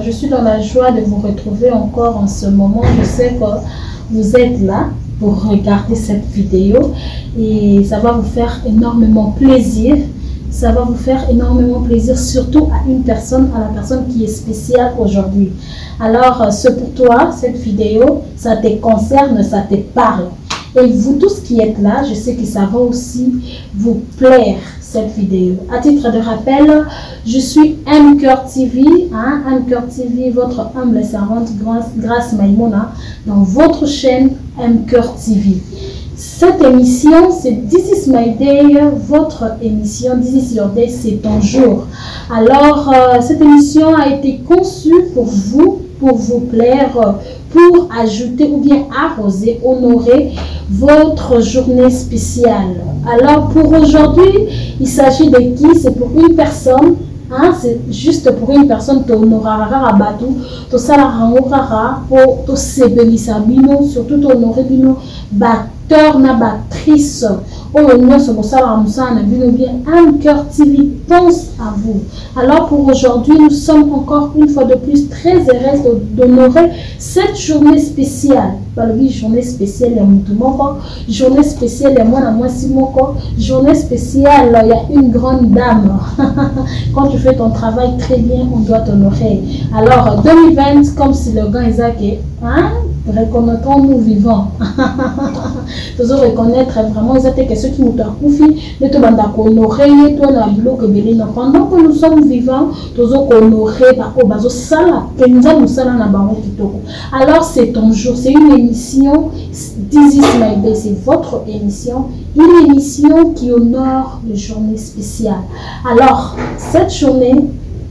je suis dans la joie de vous retrouver encore en ce moment. Je sais que vous êtes là pour regarder cette vidéo et ça va vous faire énormément plaisir. Ça va vous faire énormément plaisir, surtout à une personne, à la personne qui est spéciale aujourd'hui. Alors, c'est pour toi, cette vidéo, ça te concerne, ça te parle. Et vous tous qui êtes là, je sais que ça va aussi vous plaire, cette vidéo. À titre de rappel, je suis M-Cœur TV, M-Cœur TV, votre humble servante Grace Maïmona, dans votre chaîne M-Cœur TV. Cette émission, c'est This is my day, votre émission, This is your day, c'est ton jour. Alors, cette émission a été conçue pour vous plaire, pour ajouter ou bien arroser, honorer votre journée spéciale. Alors, pour aujourd'hui, il s'agit de qui? C'est pour une personne. C'est juste pour une personne, tu honoreras Rabatou, tu salarangora pour te sebelisa bino, surtout tu honorer bino, batteur na battrice, oh non, c'est pour ça la bino bien, M-Cœur TV pense à vous. Alors pour aujourd'hui, nous sommes encore une fois de plus très heureux d'honorer cette journée spéciale. Journée spéciale, il y a Moutoumoko, journée spéciale, il y a moi Simoko, journée spéciale, il y a une grande dame. Quand tu fais ton travail très bien, on doit t'honorer. Alors 2020, comme si le gars Isaac est, reconnaissons-nous vivants. Tu dois reconnaître vraiment que ceux qui nous ont ne te bandent honorer, toi na bloc belino. Pendant que nous sommes vivants, tu dois honorer par obazo sala, que nous avons sala na bango kitoko. Alors c'est ton jour, c'est une émission, This is my day, c'est votre émission, une émission qui honore les journées spéciales. Alors cette journée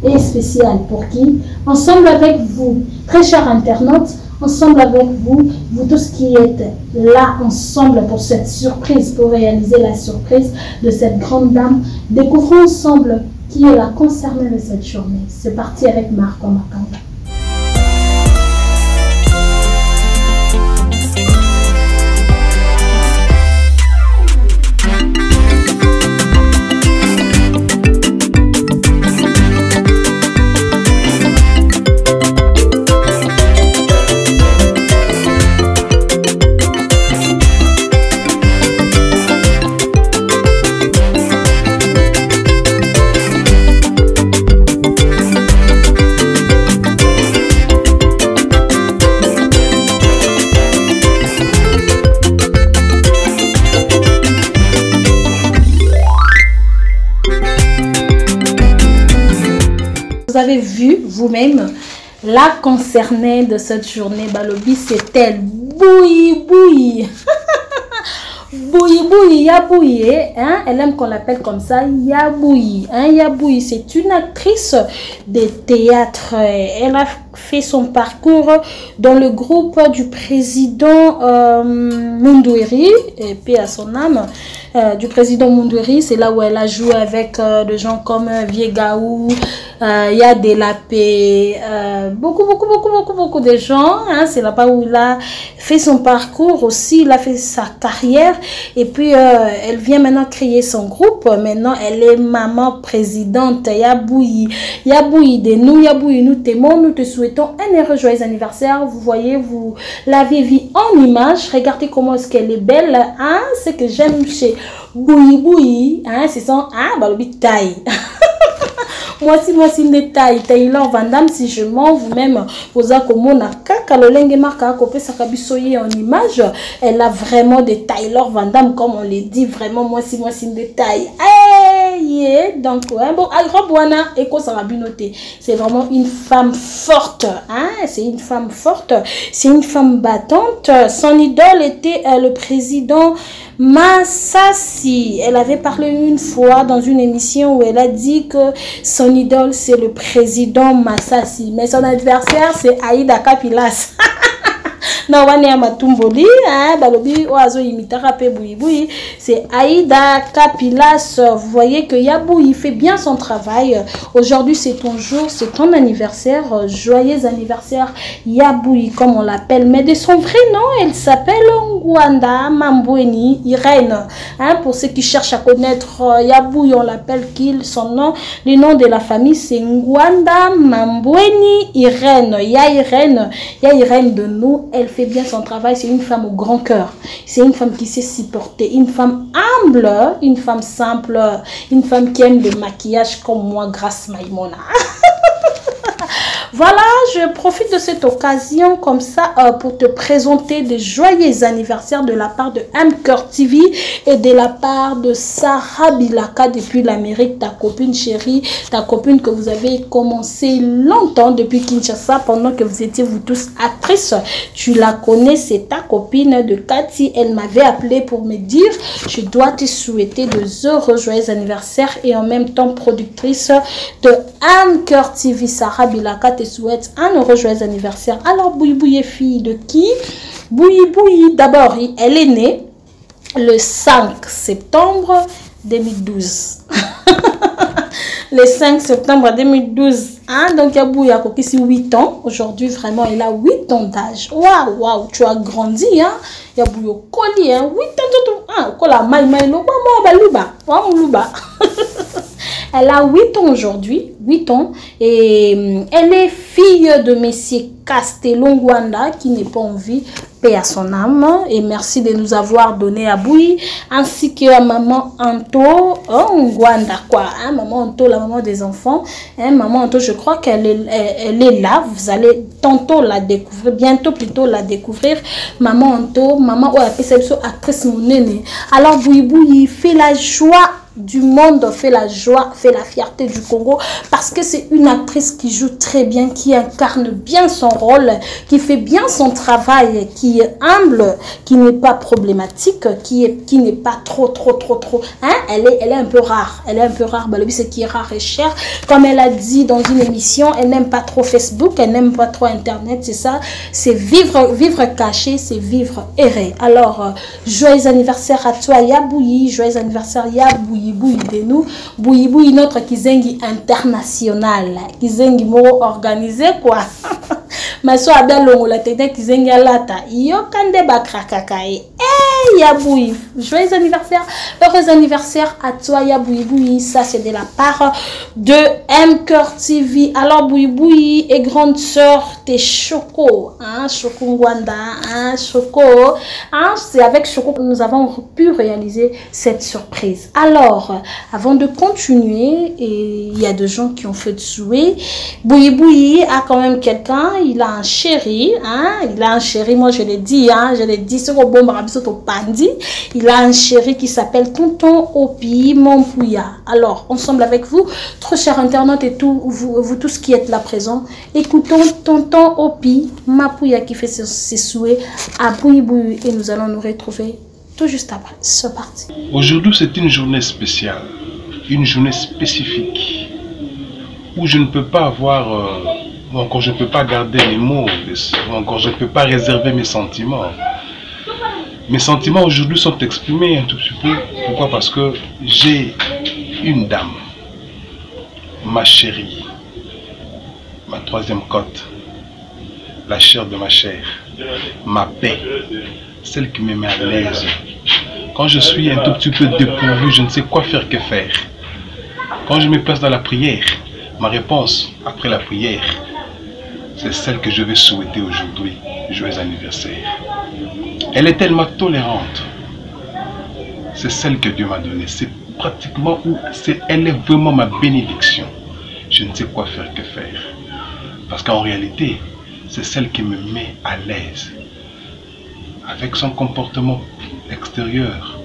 est spéciale pour qui? Ensemble avec vous, très chers internautes, ensemble avec vous, vous tous qui êtes là ensemble pour cette surprise, pour réaliser la surprise de cette grande dame, découvrons ensemble qui est la concernée de cette journée. C'est parti avec Marco Makamba. Vous avez vu vous-même la concernée de cette journée. Balobi, c'est elle. Bouille, bouille. Bouille, bouille, Yabouyi, elle aime qu'on l'appelle comme ça, Yabouyi. Yabouyi, c'est une actrice de théâtre. Elle a fait son parcours dans le groupe du président Mundouiri, et puis à son âme, du président Mundouiri. C'est là où elle a joué avec des gens comme Viegaou, Y'a Delapé, beaucoup de gens. C'est là-bas où il a fait son parcours aussi, il a fait sa carrière. Et puis, elle vient maintenant créer son groupe. Maintenant, elle est maman présidente. Yabouyi. Yabouyi de nous, Yabouyi, nous t'aimons, nous te souhaitons un heureux joyeux anniversaire. Vous voyez, vous l'avez vue en image. Regardez comment est-ce qu'elle est belle. Ce que j'aime chez Bouyi Bouyi, c'est son balobi taille. Moi si une taille Taylor Van Damme, si je mens vous-même vous a comme kaka lolenge marka kopé sakabisoye en image, elle a vraiment des Taylor Van Damme comme on les dit, vraiment moi si une taille. Donc bon agrobwana eko sarabinoté, c'est vraiment une femme forte, c'est une femme forte, c'est une femme battante. Son idole était le président Massassi. Elle avait parlé une fois dans une émission où elle a dit que son idole c'est le président Massassi, mais son adversaire c'est Aïda Kapilas. Non, on est à Matumboli, hein, balobi, oazo imitara pe boui. C'est Aïda Kapilas. Vous voyez que Yabou, il fait bien son travail. Aujourd'hui, c'est ton jour, c'est ton anniversaire. Joyeux anniversaire, Yaboui, comme on l'appelle. Mais de son vrai nom, elle s'appelle Ngwanda Mambweni Irène. Hein, pour ceux qui cherchent à connaître Yaboui, on l'appelle qu'il, son nom, le nom de la famille, c'est Ngwanda Mambweni Irène. Ya Irène de nous, elle fait bien son travail. C'est une femme au grand cœur. C'est une femme qui sait supporter, une femme humble, une femme simple, une femme qui aime le maquillage comme moi, grâce Maïmona. Voilà, je profite de cette occasion comme ça pour te présenter des joyeux anniversaires de la part de Mcœur TV et de la part de Sarah Bilaka depuis l'Amérique, ta copine chérie, ta copine que vous avez commencé longtemps depuis Kinshasa pendant que vous étiez vous tous actrices. Tu la connais, c'est ta copine de Cathy. Elle m'avait appelé pour me dire je dois te souhaiter de heureux joyeux anniversaires et en même temps productrice de Mcœur TV. Sarah Bilaka te souhaite un heureux joyeux anniversaire. Alors Boui est fille de qui? Boui, d'abord elle est née le 5 septembre 2012. Le 5 septembre 2012. Hein? Donc Yabou a ici 8 ans. Aujourd'hui, vraiment, il a 8 ans d'âge. Waouh, tu as grandi. Hein? Yabou yo koli, hein? 8 ans. Hein? Kola maï lo luba. Elle a 8 ans aujourd'hui, 8 ans, et elle est fille de Monsieur Castello Ngwanda, qui n'est pas en vie, paix à son âme, et merci de nous avoir donné à Boui, ainsi que à maman Anto Ngwanda, quoi, hein, maman Anto, la maman des enfants, hein, maman Anto, je crois qu'elle est là, vous allez tantôt la découvrir, bientôt plutôt la découvrir, maman Anto, maman, ouais, c'est actrice mon aîné. Alors Boui fait la joie du monde, fait la joie, fait la fierté du Congo, parce que c'est une actrice qui joue très bien, qui incarne bien son rôle, qui fait bien son travail, qui est humble, qui n'est pas problématique, qui n'est pas trop, hein? Elle est un peu rare, bah, le but c'est qui est rare et cher, comme elle a dit dans une émission, elle n'aime pas trop Facebook, elle n'aime pas trop Internet, c'est ça, c'est vivre caché, c'est vivre erré. Alors, joyeux anniversaire à toi Yaboui, joyeux anniversaire Yaboui de nous, Boui notre Kizengi international, Kizengi moro organisé quoi. Ma soeur Abel Longo la tête Kizengi alata, yo kande bakrakakae. Yaboui, joyeux anniversaire, heureux anniversaire à toi Yaboui, ça c'est de la part de Mcœur TV. Alors Boui et grande sœur t'es Choco, hein, Choco Ngwanda, hein, Choco, hein, c'est avec Choco que nous avons pu réaliser cette surprise. Alors, avant de continuer, et il y a des gens qui ont fait de souhait, Boui a quand même quelqu'un, il a un chéri, hein, moi je l'ai dit, c'est au bon Pandi, il a un chéri qui s'appelle Tonton Opi Mampouya. Alors, ensemble avec vous, trop chers internautes et tout, vous tous qui êtes là présents, écoutons Tonton Opi Mampouya qui fait ses souhaits à Boui et nous allons nous retrouver tout juste après. C'est parti. Aujourd'hui, c'est une journée spéciale, une journée spécifique où je ne peux pas avoir, ou encore je ne peux pas garder les mots, ou encore je ne peux pas réserver mes sentiments. Mes sentiments aujourd'hui sont exprimés un tout petit peu. Pourquoi? Parce que j'ai une dame, ma chérie, ma troisième côte, la chair de ma chair, ma paix, celle qui me met à l'aise. Quand je suis un tout petit peu dépourvu, je ne sais quoi faire que faire. Quand je me place dans la prière, ma réponse après la prière, c'est celle que je vais souhaiter aujourd'hui. Joyeux anniversaire. Elle est tellement tolérante. C'est celle que Dieu m'a donnée. C'est pratiquement où elle est vraiment ma bénédiction. Je ne sais quoi faire que faire. Parce qu'en réalité, c'est celle qui me met à l'aise. Avec son comportement extérieur,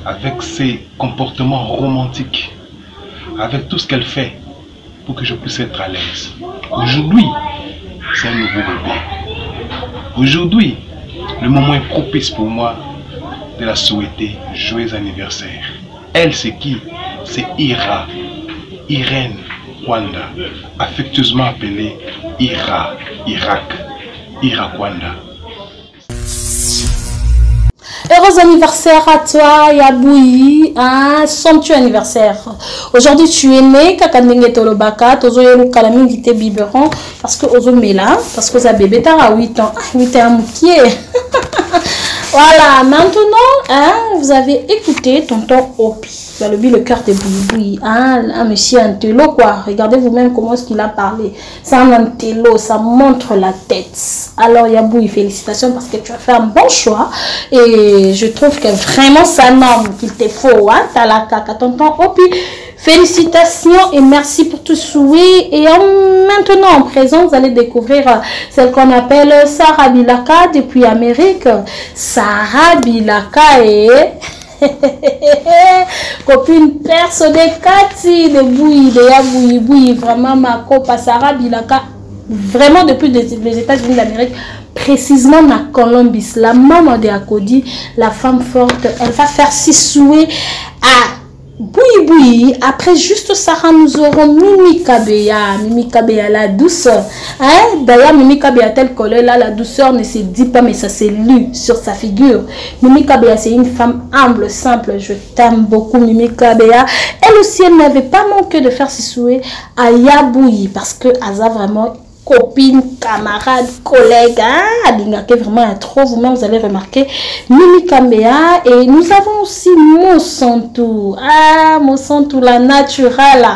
avec ses comportements romantiques, avec tout ce qu'elle fait pour que je puisse être à l'aise. Aujourd'hui, c'est un nouveau bébé. Aujourd'hui, le moment est propice pour moi de la souhaiter joyeux anniversaire. Elle, c'est qui? C'est Irène Kwanda, affectueusement appelée Ira Kwanda. Joyeux anniversaire à toi, Yaboui. Un somptueux anniversaire. Aujourd'hui, tu es né, Kakandenge Tolobaka, Tozo Yelu Kalami Gite Biberon, parce que Ozo Mela, parce que ça bébé t'as 8 ans. 8 ans, moukier. Voilà, maintenant, vous avez écouté tonton Opi. Le cœur de Boui. Un monsieur Antello, quoi. Regardez vous-même comment est-ce qu'il a parlé. C'est un Antello, ça montre la tête. Alors, Yaboui, félicitations parce que tu as fait un bon choix. Et je trouve que vraiment, ça norme qu'il te faut. Hein? T'as la caca, tonton Opi. Félicitations et merci pour tout souhait. Et maintenant, en présent, vous allez découvrir celle qu'on appelle Sarah Bilaka depuis Amérique. Sarah Bilaka est copine perso de Cathy de Boui, de Yaboui, vraiment ma copa Sarah Bilaka, vraiment depuis les États-Unis d'Amérique, précisément na Colombie, la maman de Akodi, la femme forte, elle va faire 6 souhaits à Boui. Après juste Sarah, nous aurons Mimi Kabeya, la douceur. Hein? D'ailleurs, Mimi Kabeya tel que là, la douceur ne se dit pas, mais ça s'est lu sur sa figure. Mimi Kabeya, c'est une femme humble, simple. Je t'aime beaucoup, Mimi Kabeya. Elle aussi, elle n'avait pas manqué de faire ses souhaits à Yaboui, parce que Aza vraiment copine, camarade, collègue, hein, vraiment un trop, vous-même vous allez remarquer Mimi Kabeya. Et nous avons aussi Mosantou, Mosantou la naturelle.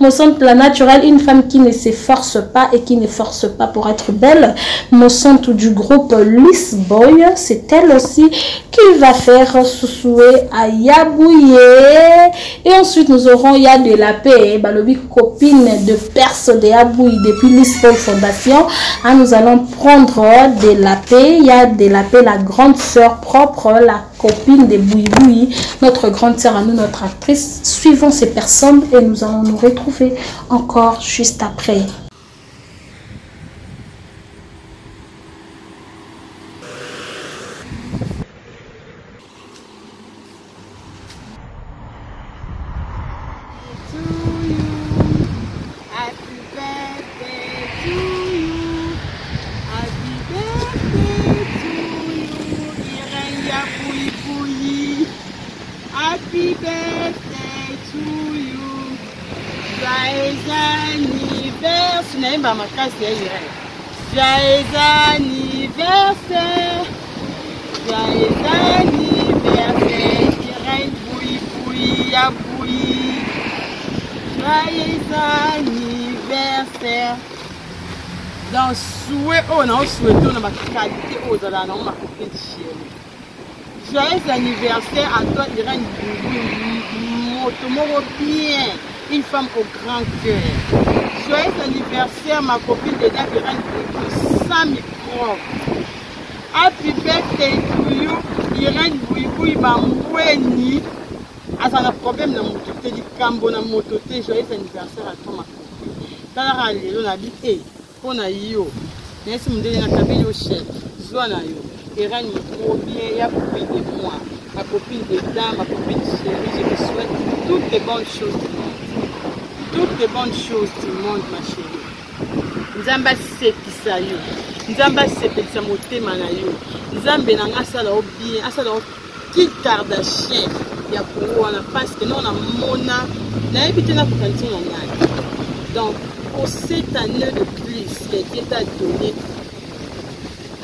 Mosantou la naturelle, une femme qui ne s'efforce pas et qui ne force pas pour être belle. Mosantou du groupe Liss Boy, c'est elle aussi qui va faire ce souhait à Yabouye. Et ensuite nous aurons Y'a de la paix, Balobi copine de Perse de Yabouye depuis Liss Boy Fondation. Nous allons prendre de la paix, Y'a de la paix, la grande sœur propre, la copine de Boui, notre grande sœur à nous, notre actrice. Suivons ces personnes et nous allons nous retrouver encore juste après. Happy birthday to you. Joyeux anniversaire. Naimba makasi ya Irene. Joyeux anniversaire. Joyeux anniversaire. Irene Boui ya Boui. Joyeux anniversaire. Dans souhait, on a souhaité on a ma qualité aux ala on ma copine chérie. Joyeux anniversaire à toi, Irene Motomoro bien, une femme au grand cœur. Joyeux anniversaire, ma copine de Irene sans microbe. Happy birthday to you, Irene Boui Bamboueni. À un problème dans mon côté du Cambo, dans mon côté, joyeux anniversaire à toi, ma copine. T'as l'air on a dit, eh, on a eu, merci mon délai, on a eu chef, Zoana yo. Irene trop bien, il y a copine de moi, ma copine de dame, ma copine chérie, je te souhaite toutes les bonnes choses du monde. Toutes les bonnes choses du monde, ma chérie. Nzamba sekisa yo. Nzamba sepelisa motema na yo. Nzambe nanga asala o bien, asala o Kim Kardashian ya kuona parce que non na mona na éviter na kokanisa na nani. Donc pour cette année de plus que Dieu t'a donné,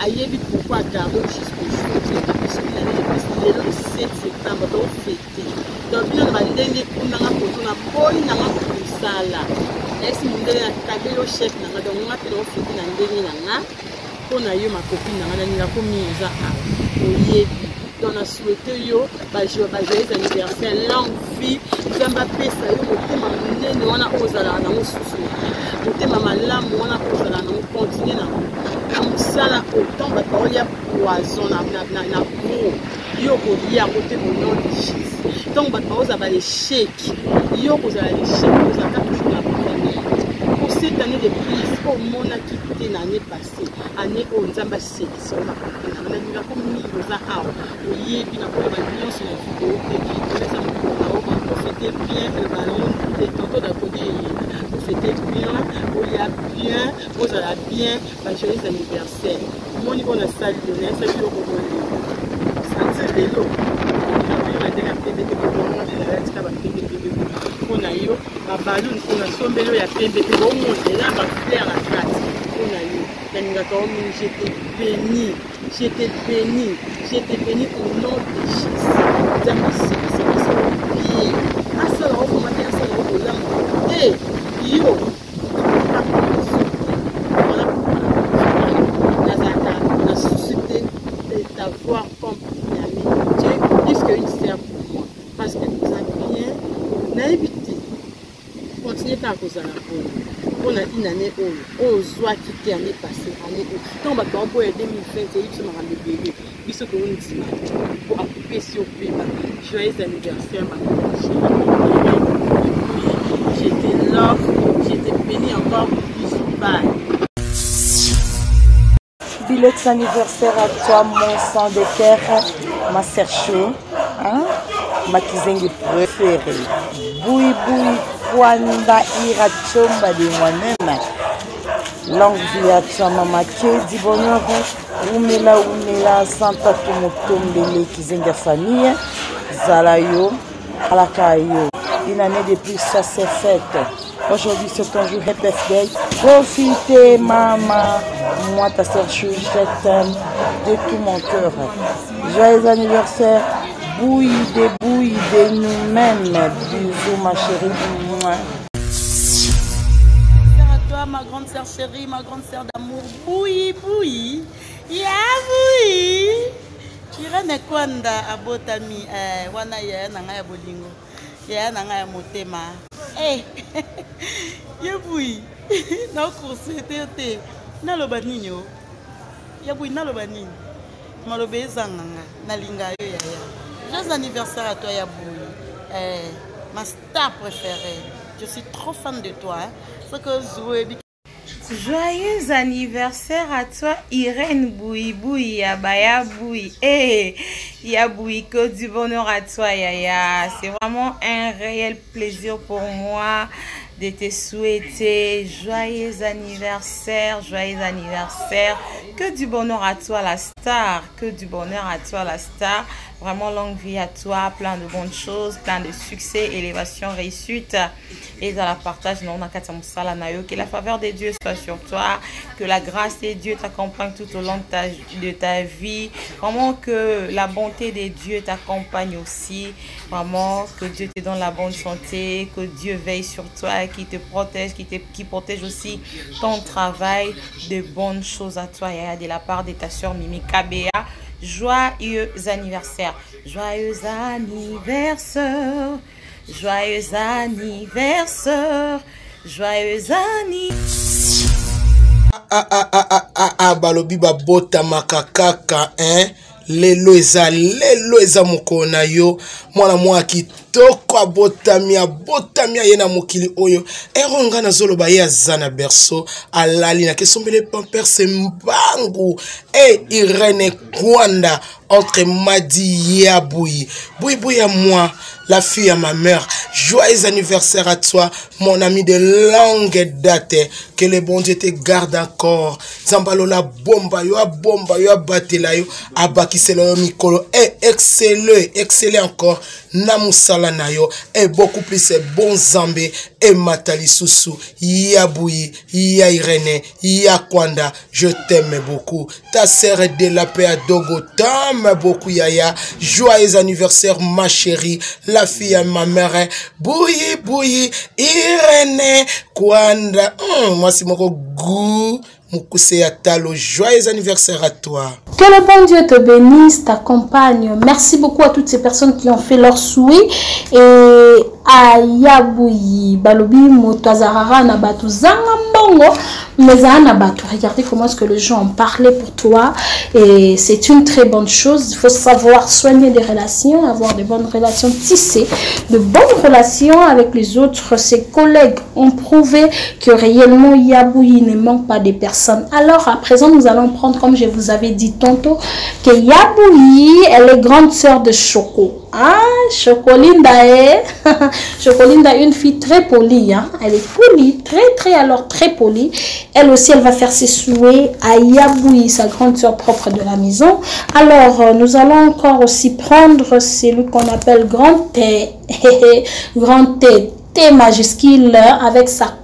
ayebi pourquoi Caro jusqu'au jour parce que l'année le 7 septembre on fêter. Donc bien va ndenge kuna nga poto na boy na nga kusala. Esi mundele na tabelo chef na nga donc nga pelo fêter na ndenge na nga pona yo ma copine na nga na ninga komi eza a oyebi. Donc na souhaité yo ba joyeux anniversaire longue vie. Nzamba pesa yo motema munene wana ozala na mosusu. Motema malamu wana ozala na continuer na sala autant de paroles poison na gros yo ko lia côté au nom de Jésus. Donc ba paroles à l'échec yo ko za l'échec ko za toujours la première. Pour cette année de plus au monde qui était l'année passée année au Nzamba c'est sur ma copine na ninga comme ni za a oyebi na ko ba million sur la vidéo et ça me profiter bien le ballon des tonton d'Akodi. C'était bien, on y a bien, on a bien, joyeux anniversaire. Mon niveau de salle de l'air, c'est le J'étais béni au nom de Jésus. D'avoir compris Dieu plus qu'une sœur pour moi. Parce que nous avons bien évité. Continuez à cause de la bonne. On a une année où on soit quitté l'année passée, année où quand on va pour 2020, il se m'a rendu bébé. Il se que on dit pour occuper sur Péba. Joyeux anniversaire, ma chérie. J'étais là, j'étais bénie encore. Bisous, bye. Bilet anniversaire à toi, mon sang de cœur, ma sœur chou, hein? Ma kizengi préférée. Boui boui, Wanda ira chomba de moi-même. Longue vie à toi, maman, du bonheur. Umela, santa tomotombele kizengi famille. Zalayo, alakayo. Une année de plus, ça c'est fête. Aujourd'hui, c'est ton jour Happy Birthday. Profitez, maman. Moi, ta sœur Chou, je t'aime de tout mon cœur. Joyeux anniversaire. Bouille de nous-mêmes. Bisous, ma chérie. À toi, ma grande sœur chérie, ma grande sœur d'amour. Bouille. Ya bouille. Kirane kwanda abotami. Wana ya nanga ya bolingo. Ya nanga ya motema. Ya bouille. Na course te. Na loba ninyo. Ya bouille na loba ninyo. Malobe ezanganga na linga yo ya. Joyeux anniversaire à toi ya bouille. Ma star préférée. Je suis trop fan de toi. Ce que joyeux anniversaire à toi, Irène Boui, Yabaya Boui. Yaboui, que du bonheur à toi, Yaya. C'est vraiment un réel plaisir pour moi de te souhaiter joyeux anniversaire. Que du bonheur à toi, la star. Vraiment longue vie à toi, plein de bonnes choses, plein de succès, élévation, réussite. Et dans la partage, que la faveur de Dieu soit sur toi, que la grâce de Dieu t'accompagne tout au long de ta vie. Vraiment que la bonté de Dieu t'accompagne aussi. Vraiment que Dieu te donne la bonne santé, que Dieu veille sur toi, qui te protège, qui protège aussi ton travail. De bonnes choses à toi, Yaya, de la part de ta soeur Mimi Kabea. Joyeux anniversaire. Joyeux anniversaire. Balobi babota makakaka, hein? Lelo eza moko na yo mwana mwa kitoko abotamia yena mokili oyo eronga na zoloba ye azana berceau alali na kesombele pampers mbangu Irène Kwanda entre Madi ya Boui à moi, la fille à ma mère. Joyeux anniversaire à toi, mon ami de longue date. Que le bon Dieu te garde encore. Zambalola bomba yo abatela yo abakisela yo mikolo. Excellent encore. Namusala na yo beaucoup plus bon Zambé matali susu ya Boui, ya Irène, ya Kwanda. Je t'aime beaucoup. Ta sœur de la paix à Dogo t'aime beaucoup Yaya. Joyeux anniversaire ma chérie, la fille à ma mère. Boui, Irène Kwanda. Moi c'est mon goût. Joyeux anniversaire à toi. Que le bon Dieu te bénisse, t'accompagne. Merci beaucoup à toutes ces personnes qui ont fait leur souhait. Et à Yaboui, Balobi, Motazarara, Nabatu, Zangambongo, Mezanabatu. Regardez comment est-ce que les gens ont parlé pour toi. Et c'est une très bonne chose. Il faut savoir soigner des relations, avoir de bonnes relations tissées, de bonnes relations avec les autres. Ses collègues ont prouvé que réellement Yaboui ne manque pas de personnes. Alors à présent nous allons prendre, comme je vous avais dit tantôt, que Yaboui elle est grande sœur de Choco. Chocolinda Chocolinda est une fille très polie, hein? Elle est polie, très très polie, Elle aussi, elle va faire ses souhaits à Yaboui, sa grande sœur propre de la maison. Alors, nous allons encore aussi prendre celui qu'on appelle grand T, grand T, T majuscule, avec sa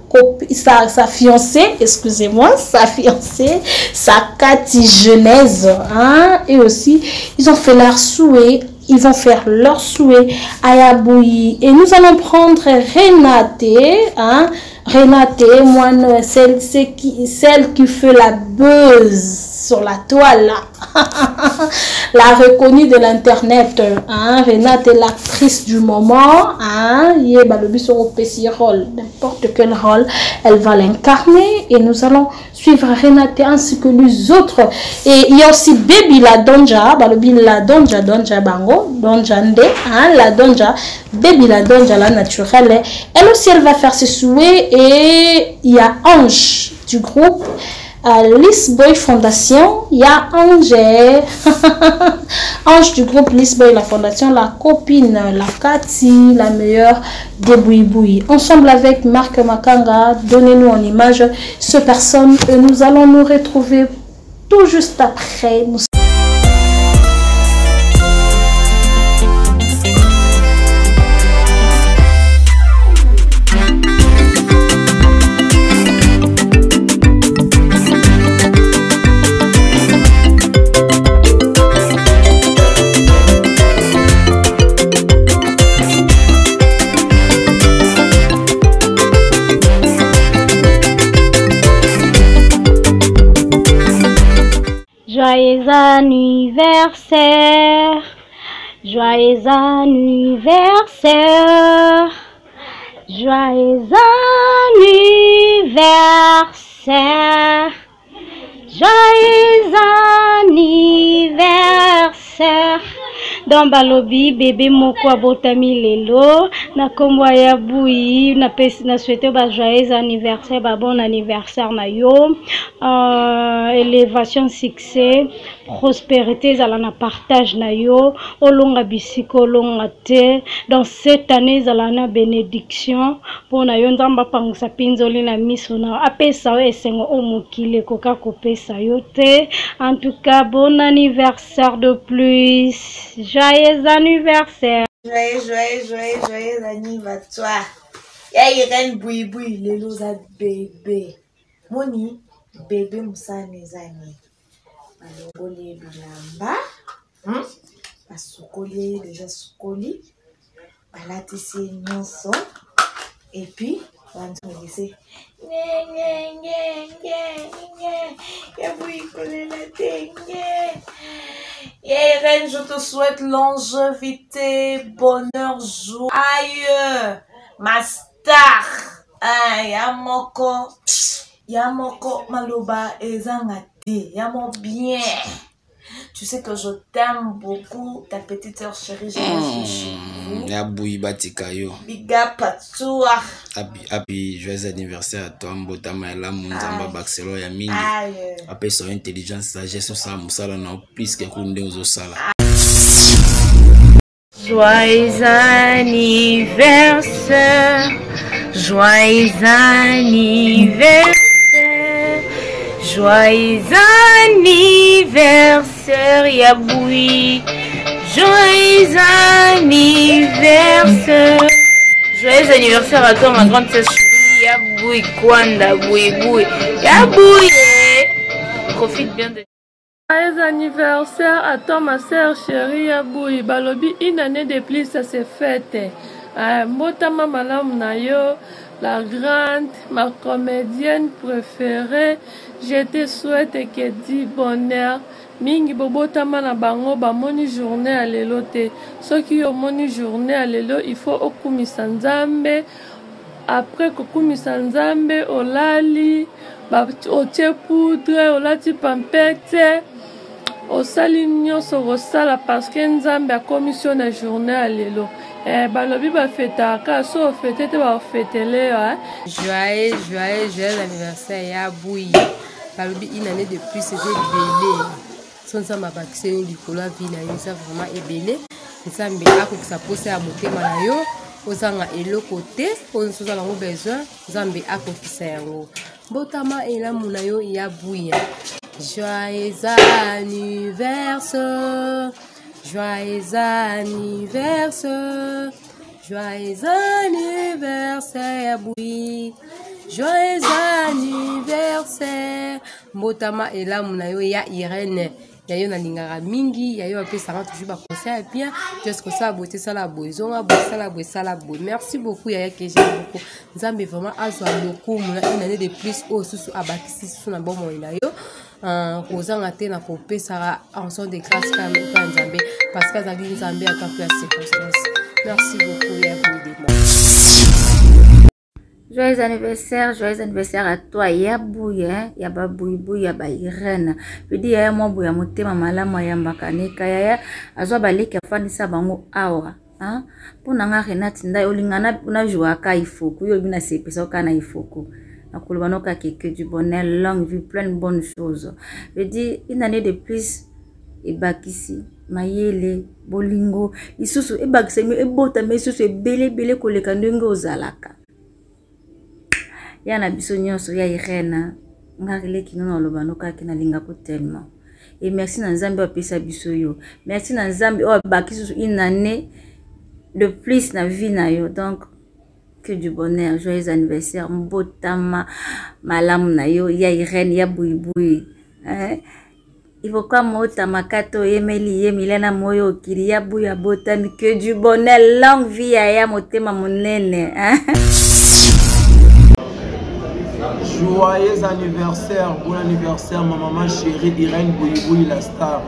fiancée, excusez-moi, sa fiancée, sa Cathy Genèse, hein, et aussi, ils ont fait leur souhait, ils vont faire leur souhait à Yaboui, et nous allons prendre Renate, hein, Renate, moi, celle qui fait la buzz sur la toile, là. La reconnue de l'internet, hein. Renate est l'actrice du moment, hein. Le sur au petit rôle, n'importe quel rôle, elle va l'incarner, et nous allons suivre Renate ainsi que les autres. Et il y a aussi Baby la Donja, la Donja Bango, Donja Nde, hein, la Donja, Baby la Donja, la naturelle. Elle aussi, elle va faire ses souhaits, et il y a Ange du groupe Lisboy Fondation, il y a Ange, Ange du groupe Lisboy la Fondation, la copine, la Cathy, la meilleure des Bouiboui. Ensemble avec Marc Makanga, donnez-nous en image ce personne et nous allons nous retrouver tout juste après. Joyeux anniversaire, joyeux anniversaire, joyeux anniversaire, joyeux anniversaire. Dans balobi bébé moko abotami lelo na kombo ya Yaboui na souhaité ba joyeux anniversaire, ba bon anniversaire na yo, élévation, succès, prospérité zala na partage na yo, olonga bisiko olonga te dans cette année zala na bénédiction pour na yo nzamba pangisa pinzoli na miso na apesa o esengo o mokile koka kopesa yo te. En tout cas, bon anniversaire de plus. Joyeux anniversaire. Joyeux anniversaire. Ya Irene Bouiboui, lelo za bébé. Moni, bébé musane zani. Balongoli bilamba. Basukoli, déjà sukoli. Balatisi nyonso. Et puis, on va laisser. Irene, je te souhaite longévité, bonheur, joyeux, ma star. Yamoko maloba ezangate, yamo bien. Tu sais que je t'aime beaucoup, ta petite sœur chérie, je suis Yaboui Batikayo. Big up à toi. Happy joyeux anniversaire à toi, Mbotama la Munzamba Baxelo ya mingi. Après son intelligence, sagesse, ça musala na plus que kunde ozo sala. Joyeux anniversaire, joyeux anniversaire, joyeux anniversaire Yaboui, joyeux anniversaire, joyeux anniversaire à toi ma grande sœur chérie Yaboui Kwanda Bouiboui, Yaboui, profite bien de. Joyeux anniversaire à toi ma sœur chérie Yaboui, balobi une année de plus ça se fête. Mbotama malam na yo, la grande, ma comédienne préférée, je te souhaite que du bonheur. Mingi bobotama na bango ba moni journée à lelo te. Soki yo moni journée à lelo, il faut okumisa nzambe. Après kokumisa nzambe, olali, ba otie poudre, olati pampette. Osali nyonso rosala parce que nzambe a commission na journée à lelo. Balobi ba fêtaka so fêté te ba fêtele Joyeux anniversaire Yaboui. Balobi une année de plus c'était belé. Son ça m'a baxé au likolo vie na yo ça vraiment ebelé. Nzambe akokisa posa ya motema na yo ozanga eloko te on soza lango besoin nzambe akokisa yango. Botama et la Munayo ya bouya. Joyeux anniversaire. Joyeux anniversaire. Joyeux anniversaire, boui. Joyeux anniversaire. Botama et la Munayo ya Irène. Yayo na lingara mingi, yayo a ça toujours ba conseil bien, juste que ça beauté ça la boison, a beauté ça la boue. Merci beaucoup yaya que j'aime beaucoup. Nzambe vraiment azwa beaucoup mona une année de plus au sous abakisi sous na bon moina yo. Kozanga te na kopé ça en son de grâce quand Nzambe parce que Zali Nzambe a tapé la circonstance. Merci beaucoup yaya pour l'aider. Joyeux anniversaire à toi, Yabouye, Yababoui, Yaba Irène. Je dis, Yaya Mobouya, Motema, Malama, Yambakanika, Yaya, Azobalika, Fanisa Bango, Awa. Pour Nanga Renat, Nda, Olingana, Puna Jouaka, Ifoku, Yobina Sepiso, Kana Ifoku. Nakulubanoka, que du bonheur, longue vie, plein de bonnes choses. Je dis, une année de plus, Ebakisi, Mayele, Bolingo, Isusu, Ebakisi, Ebota, Mesusu, Bele, Kolekandungo, Ozalaka. Yana biso nyonso ya Irène ngarile kinono lobanoka kina lingako tellement et merci na Nzambe apesa biso yo merci na Nzambe o bakisi une année de plus na vie na yo donc que du bonheur joyeux anniversaire mbotama malamu na yo ya Irène ya buibui il faut quoi mota makato yemeli yemilena moyo kiri ya buya botami que du bonheur longue vie ya motema monene Joyeux anniversaire, bon anniversaire, ma maman chérie Irène Bouiboui la star.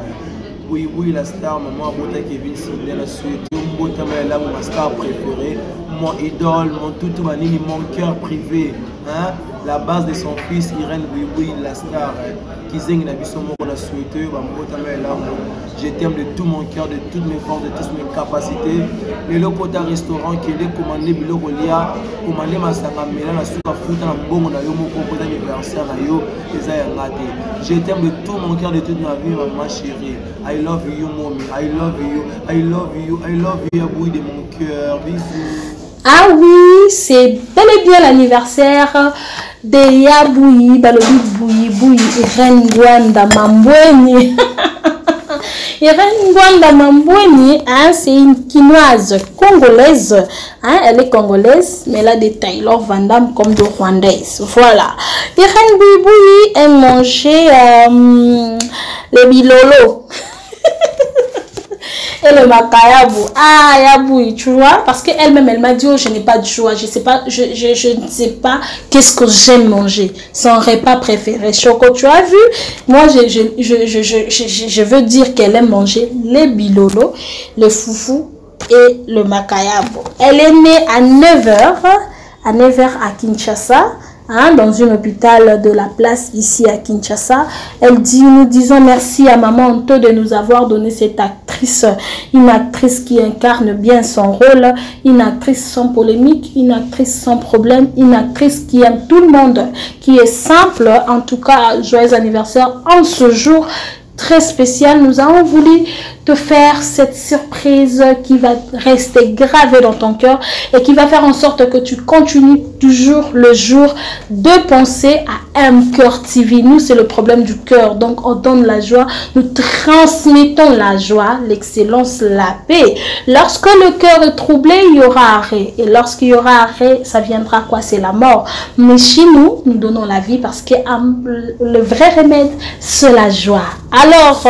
Bouiboui la star, maman Bota Kevin Sidney la suite. Bota Maëla, ma star préférée, mon idole, mon toutou manini, mon cœur privé. Hein? La base de son fils Irène Bouiboui la star. Kizeng Nabiso Moko la suite. Bota Maëla, je t'aime de tout mon cœur, de toutes mes forces, de toutes mes capacités. Le Lokota restaurant qui est commandé Bilogolia, commandé Masaka Mela, la souka fouta na bongo na yo moko pour l'anniversaire na yo, je t'aime de tout mon cœur, de toute ma vie, maman chérie. I love you, mommy. I love you. I love you. I love you, Aboui de mon cœur. Bisous. Ah oui, c'est bel et bien l'anniversaire de Yaboui, Balobi Boui, Irène Gwanda Mambweni. Irène Gwanda Mambweni, c'est une quinoise congolaise. Elle est congolaise, mais elle a des Taylor Van Damme comme de Rwandaise. Voilà. Irène Boui aime manger les bilolo. Et le makayabu, yaboui, tu vois, parce qu'elle-même, elle m'a dit, oh, je n'ai pas de choix, je ne sais pas qu'est-ce que j'aime manger, son repas préféré. Choco, tu as vu, moi, je veux dire qu'elle aime manger les bilolo, le foufou et le makayabu. Elle est née à 9h à Kinshasa. Dans un hôpital de la place ici à Kinshasa. Elle dit, nous disons merci à maman Anto de nous avoir donné cette actrice, une actrice qui incarne bien son rôle, une actrice sans polémique, une actrice sans problème, une actrice qui aime tout le monde, qui est simple. En tout cas, joyeux anniversaire en ce jour très spécial. Nous avons voulu te faire cette surprise qui va rester gravée dans ton cœur et qui va faire en sorte que tu continues toujours le jour de penser à M-Cœur TV. Nous, c'est le problème du cœur. Donc, on donne la joie. Nous transmettons la joie, l'excellence, la paix. Lorsque le cœur est troublé, il y aura arrêt. Et lorsqu'il y aura arrêt, ça viendra quoi? C'est la mort. Mais chez nous, nous donnons la vie parce que le vrai remède, c'est la joie. Alors,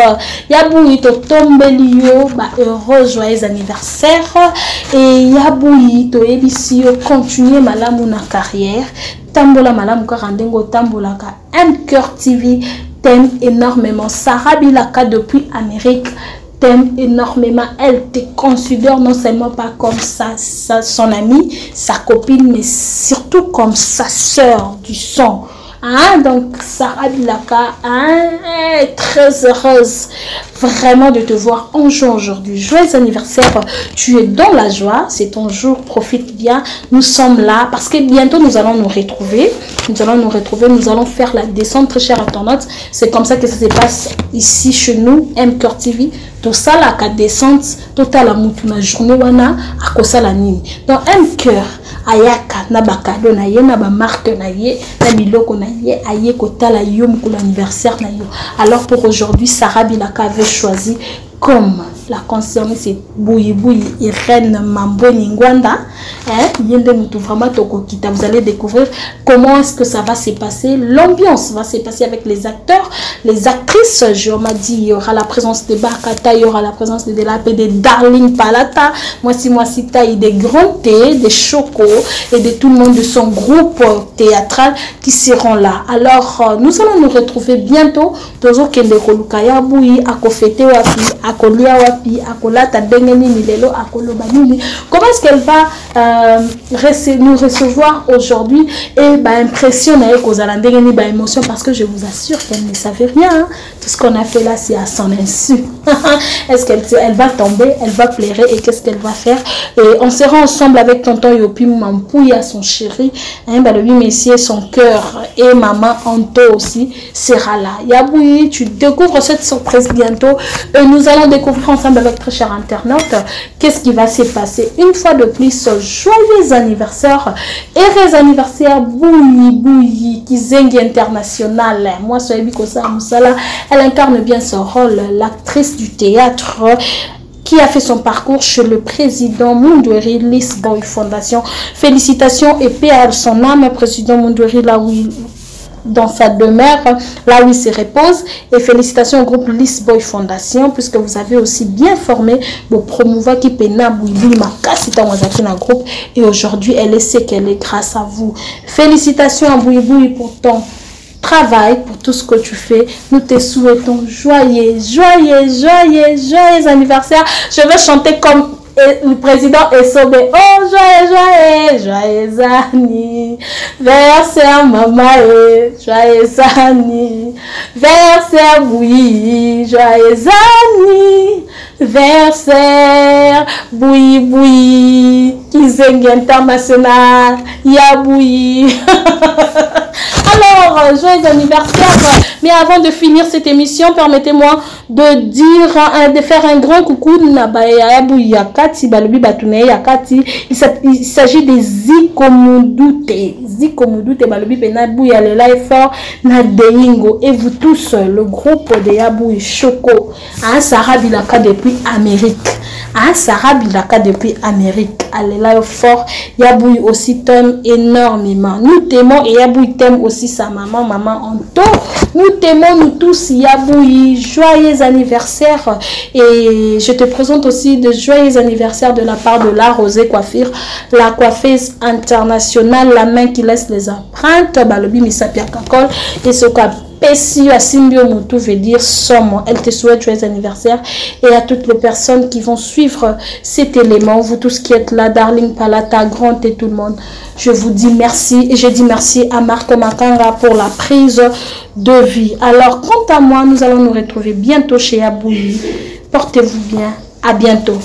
Yaboui to tombelio, heureux joyeux anniversaire. Et Yaboui to ebisio continuer malamu na carrière. Tambola malamu karandengo tambola ka M-Cœur TV t'aime énormément. Sarah Bilaka depuis Amérique t'aime énormément. Elle te considère non seulement pas comme son amie, sa copine, mais surtout comme sa sœur du sang. Donc Sarah Bilaka est très heureuse vraiment de te voir en joie aujourd'hui. Joyeux anniversaire, tu es dans la joie, c'est ton jour, profite bien. Nous sommes là parce que bientôt nous allons nous retrouver. Nous allons faire la descente très chère à ton note. C'est comme ça que ça se passe ici chez nous, M-Cœur TV. Tout ça la descente, totale la mutuna journée wana à cause la nuit. Donc M-Cœur ayaka na bakado na ye na ba marque na ye na biloko na ye aye kotala yo mukulu anniversaire na yo. Alors pour aujourd'hui, Sarah Bilaka avait choisi comme la concernée, c'est Bouyi Irène Mamboni Ngwanda. Vraiment, vous allez découvrir comment est-ce que ça va se passer. L'ambiance va se passer avec les acteurs, les actrices. Je m'ai dit, il y aura la présence de Bakata, il y aura la présence de Delapé, de Darling Palata, moi si taille des grands thés, des chocos et de tout le monde de son groupe théâtral qui seront là. Alors, nous allons nous retrouver bientôt. Toujours Kende Kolukaya Bouyi, à Kofete Wapi, à Kolia Wapi, à Kolata Dengeni Milelo, à Kolobanini. Comment est-ce qu'elle va nous recevoir aujourd'hui et impressionner aux Alandengeni émotion, parce que je vous assure qu'elle ne savait rien. Hein. Tout ce qu'on a fait là, c'est à son insu. Est-ce qu'elle va tomber, elle va pleurer et qu'est-ce qu'elle va faire? Et on sera ensemble avec tonton Yopi Mampouya, son chéri, le 8 messieurs, son cœur, et maman Anto aussi sera là. Yaboui, tu découvres cette surprise bientôt et nous allons découvrir ensemble avec très chers internautes qu'est-ce qui va se passer. Une fois de plus, joyeux anniversaire, heureux anniversaire Bouyi Kizengi International. Moi, Soyebi Kosa Moussala, elle incarne bien son rôle, l'actrice du théâtre qui a fait son parcours chez le président Mundweri Lisboy Fondation. Félicitations et paix à son âme, président Mundweri, là où il dans sa demeure, là où il se repose. Et félicitations au groupe Lisboy Fondation, puisque vous avez aussi bien formé vos promouvoirs qui pena Bouiboui Makasi dans un groupe. Et aujourd'hui, elle sait qu'elle est grâce à vous. Félicitations à Bouiboui pour ton travail, pour tout ce que tu fais. Nous te souhaitons joyeux anniversaire. Je vais chanter comme le président est sauvé. Oh, joyeux anniversaire, maman, joyeux anniversaire, oui, joyeux anniversaire, Bouyi, Kizengi International, Yaboui. Alors, joyeux anniversaire. Mais avant de finir cette émission, permettez-moi de faire un grand coucou. Il s'agit des Zikomudute. Et vous tous, le groupe de Yaboui Choco, Sarah Bilaka depuis Amérique. Sarah Bilaka depuis Amérique. Elle est là fort. Yaboui aussi t'aime énormément. Nous t'aimons et Yaboui t'aime aussi sa maman Anto. Nous t'aimons nous tous Yaboui. Joyeux anniversaire. Et je te présente aussi de joyeux anniversaire de la part de la Rosée Coiffure, la coiffeuse internationale, la main qui laisse les empreintes. Balobi Misapia Kakol et ce Pessi à Simbio Moutou veut dire somme. Elle te souhaite joyeux anniversaire et à toutes les personnes qui vont suivre cet élément, vous tous qui êtes là, Darling Palata, Grand et tout le monde, je vous dis merci et je dis merci à Marco Makanga pour la prise de vie. Alors quant à moi, nous allons nous retrouver bientôt chez Yaboui. Portez-vous bien, à bientôt.